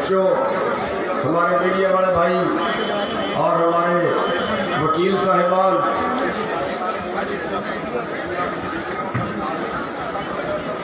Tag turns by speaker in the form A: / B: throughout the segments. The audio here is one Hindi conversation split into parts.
A: बच्चों, हमारे मीडिया वाले भाई और हमारे वकील साहिबान,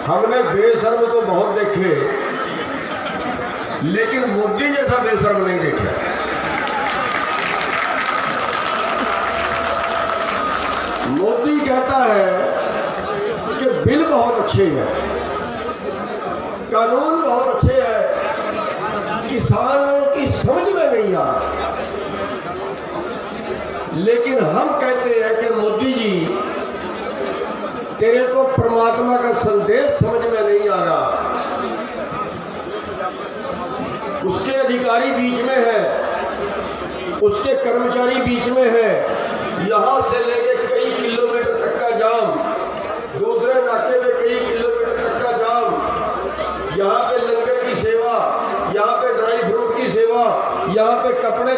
A: हमने बेशर्म तो बहुत देखे, लेकिन मोदी जैसा बेशर्म नहीं देखा। मोदी कहता है कि बिल बहुत अच्छे हैं, कानून बहुत अच्छे हैं, किसानों की समझ में नहीं आ रहा। लेकिन हम कहते हैं कि मोदी जी, तेरे को परमात्मा का संदेश समझ में नहीं आ रहा। उसके अधिकारी बीच में है, उसके कर्मचारी बीच में है, यहां से लेके कई किलोमीटर तक का जाम, दूसरे नाके पे कई किलोमीटर तक का जाम, यहाँ पे लंगर की सेवा, यहाँ पे ड्राई फ्रूट की सेवा, यहाँ पे कपड़े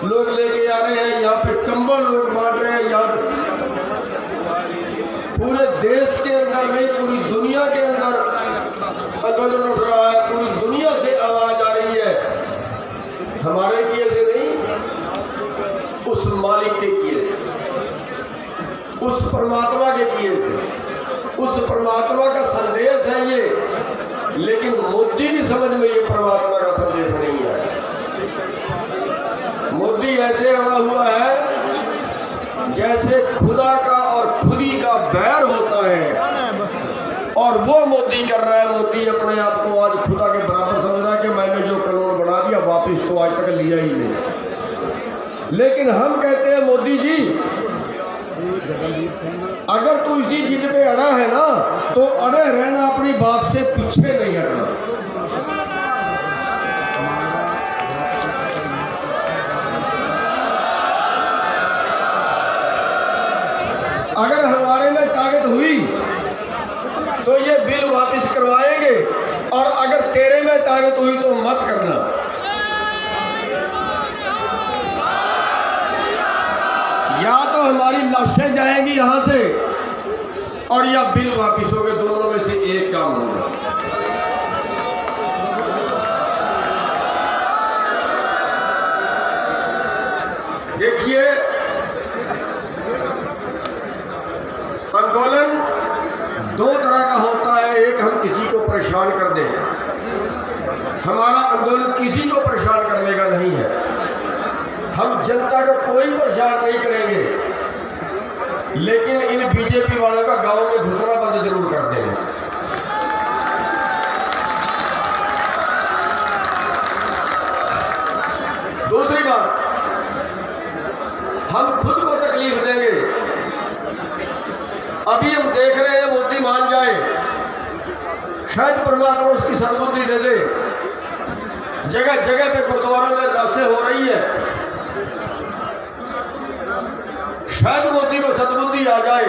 A: लोग लेके आ रहे हैं, यहाँ पे कंबल लोग बांट रहे हैं, यहाँ पूरे देश के अंदर नहीं, पूरी दुनिया के अंदर आंदोलन उठ रहा है, पूरी दुनिया से आवाज आ रही है। हमारे किए से नहीं, उस मालिक के किए से, उस परमात्मा के किए से, उस परमात्मा का संदेश है ये। लेकिन मोदी की समझ में ये परमात्मा का संदेश नहीं आया। मोदी ऐसे अड़ा हुआ है जैसे खुदा का और खुदी का बैर होता है, और वो मोदी कर रहा है। मोदी अपने आप को आज खुदा के बराबर समझ रहा है कि मैंने जो कानून बना दिया वापिस तो आज तक लिया ही नहीं। लेकिन हम कहते हैं मोदी जी, अगर तू इसी जिद पे अड़ा है ना, तो अड़े रहना, अपनी बात से पीछे नहीं हटना। अगर हमारे में ताकत हुई तो ये बिल वापस करवाएंगे, और अगर तेरे में ताकत हुई तो मत करना। या तो हमारी लाशें जाएंगी यहां से, और या बिल वापिस होंगे, दोनों में से एक काम होगा। देखिए, आंदोलन दो तरह का होता है। एक, हम किसी को परेशान कर दें। हमारा आंदोलन किसी को परेशान करने का नहीं है। हम जनता को कोई परेशान नहीं करेंगे, लेकिन इन बीजेपी वालों का गांव में घुसना बंद जरूर कर देंगे। दूसरी बात, हम खुद को तकलीफ देंगे। अभी हम देख रहे हैं मोदी मान जाए, शायद परमात्मा उसकी सद्बुद्धि दे दे। जगह जगह पे गुरुद्वारों में रास्ते हो रही है, शायद मोदी को सद्बुद्धि आ जाए।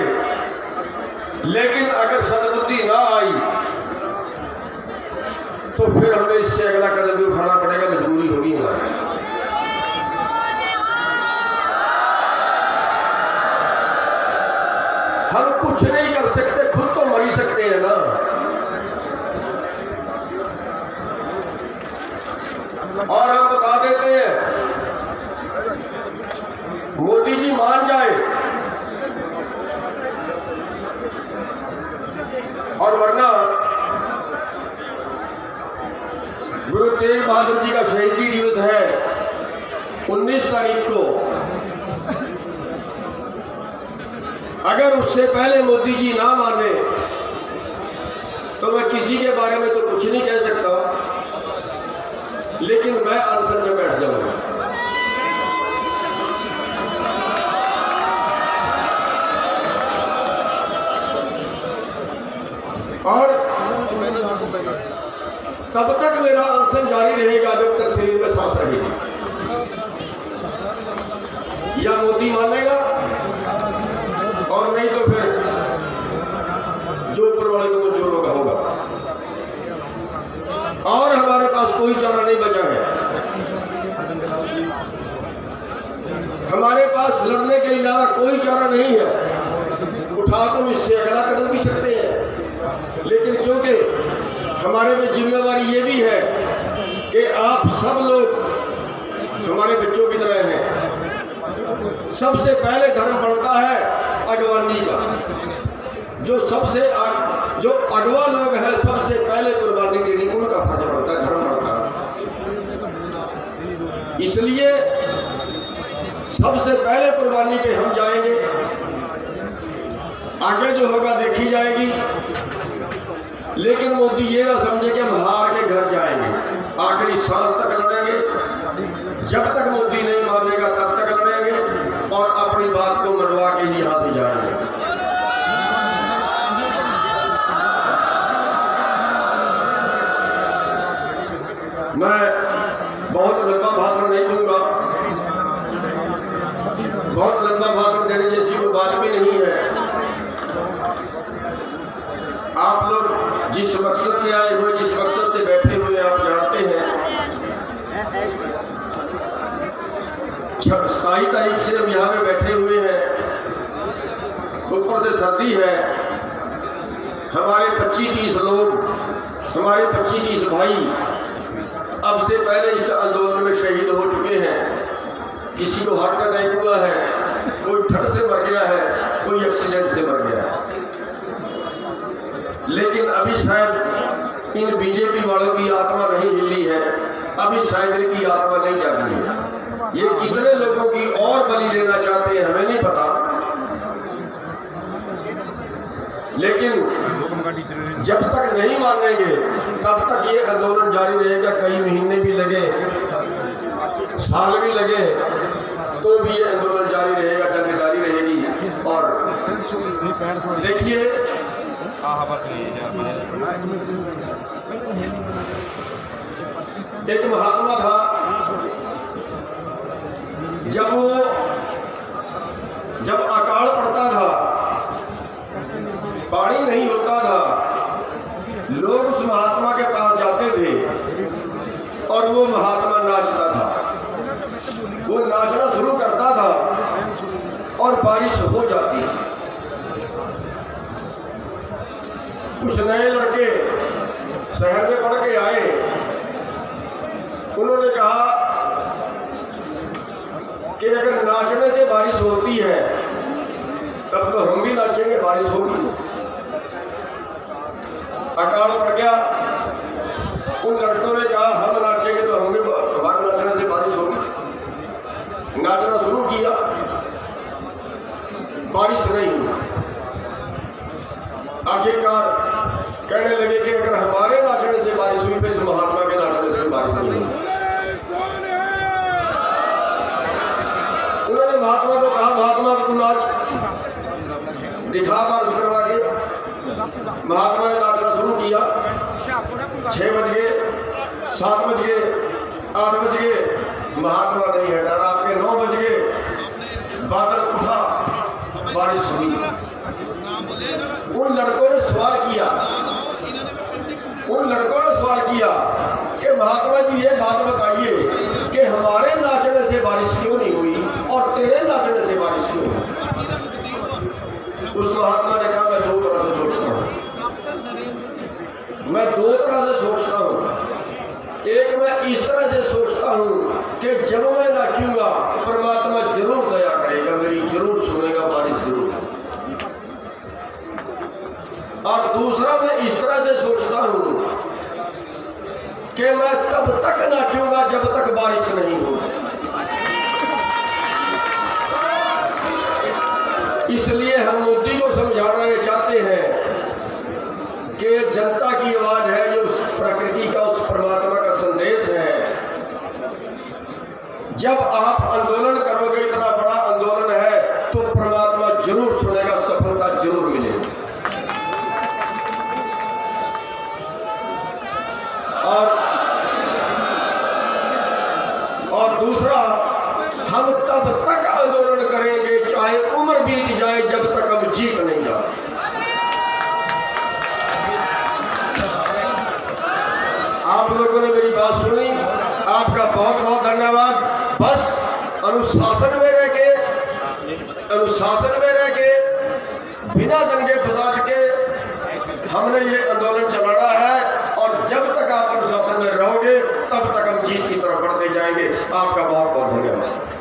A: लेकिन अगर सद्बुद्धि ना आई तो फिर हमें इससे अगला कदम भी उठाना पड़ेगा, मजबूरी होगी हमारी। हम कुछ नहीं कर सकते, खुद तो मर ही सकते हैं ना। और हम बता देते हैं, मोदी जी मान जाए, और वरना गुरु तेग बहादुर जी का शहीदी दिवस है 19 तारीख को। अगर उससे पहले मोदी जी ना माने तो मैं किसी के बारे में तो कुछ नहीं कह सकता, लेकिन मैं अनशन में बैठ जाऊंगा। और तब तक मेरा अनशन जारी रहेगा जब तक शरीर में सांस रहेगी। या मोदी मानेगा, और नहीं तो फिर जो ऊपर वाले को मंजूर होगा। और हमारे पास कोई चारा नहीं बचा है। हमारे पास लड़ने के अलावा कोई चारा नहीं है। उठा तो इससे अगला कदम भी सकते हैं, लेकिन क्योंकि हमारे में जिम्मेवारी ये भी है कि आप सब लोग हमारे बच्चों की तरह हैं। सबसे पहले धर्म बनता है अगवानी का। जो अगवा लोग हैं सबसे पहले कुर्बानी देनी उनका फर्ज बनता है, धर्म बनता है। इसलिए सबसे पहले कुर्बानी पे हम जाएंगे, आगे जो होगा देखी जाएगी। लेकिन मोदी ये ना समझे कि हम हार के घर जाएंगे, आखिरी सांस तक लड़ेंगे। जब तक मोदी नहीं मानेगा तब तक लड़ेंगे और अपनी बात को मनवा के ही यहाँ से जाएंगे। मैं बहुत लंबा भाषण नहीं दूंगा, बहुत लंबा भाषण देने जैसी कोई बात भी नहीं है। आप लोग जिस मकसद से आए हुए, जिस मकसद से बैठे हुए आप जानते हैं। 27 तारीख से हम यहाँ पे बैठे हुए हैं, ऊपर से सर्दी है। हमारे 25-30 लोग, हमारे 25-30 भाई अब से पहले इस आंदोलन में शहीद हो चुके हैं। किसी को हार्ट अटैक हुआ है, कोई ठंड से मर गया है, कोई एक्सीडेंट से मर गया है। लेकिन अभी शायद इन बीजेपी वालों की आत्मा नहीं हिली है, अभी शायद इनकी आत्मा नहीं जागी है। ये कितने लोगों की और बलि लेना चाहते हैं हमें नहीं पता, लेकिन जब तक नहीं मानेंगे तब तक ये आंदोलन जारी रहेगा। कई महीने भी लगे, साल भी लगे, तो भी ये आंदोलन जारी रहेगा, जंग जारी रहेगी। और देखिए, एक महात्मा था, जब अकाल पड़ता था, पानी नहीं होता था, लोग उस महात्मा के पास जाते थे और वो महात्मा नाचता था। वो नाचना शुरू करता था और बारिश हो जाती थी। कुछ नए लड़के शहर में पढ़ के आए, उन्होंने कहा कि अगर नाचने से बारिश होती है तब तो हम भी नाचेंगे, बारिश होगी। अकाल पड़ गया, उन लड़कों ने कहा हम नाचेंगे तो हम भी, हमारे नाचने से बारिश होगी। नाचना शुरू किया, बारिश नहीं हुई। आखिरकार कहने लगे कि अगर हमारे नाचने से बारिश हुई तो इस महात्मा के नाचने से बारिश नहीं हुई। उन्होंने महात्मा को कहा, महात्मा तू नाच, दिखा बारिश करवा के। महात्मा ने नाचना शुरू किया। 6 बज गए, 7 बज गए, 8 बज गए, महात्मा नहीं हटा। रात के 9 बज गए, बादल उठा, बारिश हुई। उन लड़कों ने सवाल किया कि महात्मा जी ये बात बताइए कि हमारे नाचने से बारिश क्यों नहीं हुई और तेरे नाचने से बारिश क्यों हुई। उस महात्मा ने कहा मैं 2 तरह से सोचता हूँ, मैं 2 तरह से सोचता हूँ। एक मैं इस तरह से सोचता हूँ कि जब मैं नाचूंगा परमात्मा जरूर दया करेगा, मेरी जरूर सुनेगा, बारिश जरूर। और दूसरा मैं इस तरह से सोचता हूँ कि मैं तब तक नाचूंगा जब तक बारिश नहीं होगी। इसलिए हम मोदी को समझाना ये चाहते हैं कि जनता की आवाज है, ये उस प्रकृति का, उस परमात्मा का संदेश है। जब आप आंदोलन करोगे, इतना बड़ा आंदोलन है, तो परमात्मा जरूर सुनेगा, सफलता जरूर मिलेगी। और दूसरा, हम तब तक आंदोलन करेंगे चाहे उम्र बीत जाए, जब तक हम जीत नहीं जाते। आप लोगों ने मेरी बात सुनी, आपका बहुत बहुत धन्यवाद। बस अनुशासन में रह के बिना दंगे फसाद के हमने ये आंदोलन चलाना है। और जब तक आप अनुशासन में रहोगे तब तक आपका बहुत बहुत धन्यवाद।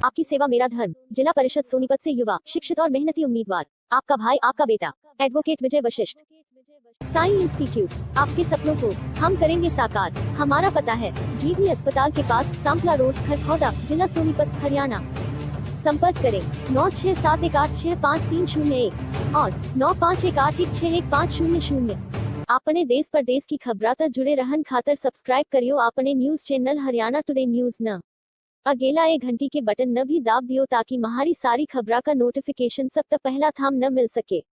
B: आपकी सेवा मेरा धर्म। जिला परिषद सोनीपत से युवा, शिक्षित और मेहनती उम्मीदवार, आपका भाई, आपका बेटा, एडवोकेट विजय वशिष्ठ। साई इंस्टीट्यूट, आपके सपनों को हम करेंगे साकार। हमारा पता है जीबी अस्पताल के पास, सांपला रोड, खरखौदा, जिला सोनीपत, हरियाणा। संपर्क करें 9518655301 और 9518161500। आपने देश परदेश की खबरां जुड़े रहन खातर सब्सक्राइब करियो आपने news channel Haryana today news न अगेला ए घंटी के बटन न भी दाब दियो ताकि महारी सारी खबरा का नोटिफिकेशन सब तक पहला थाम न मिल सके।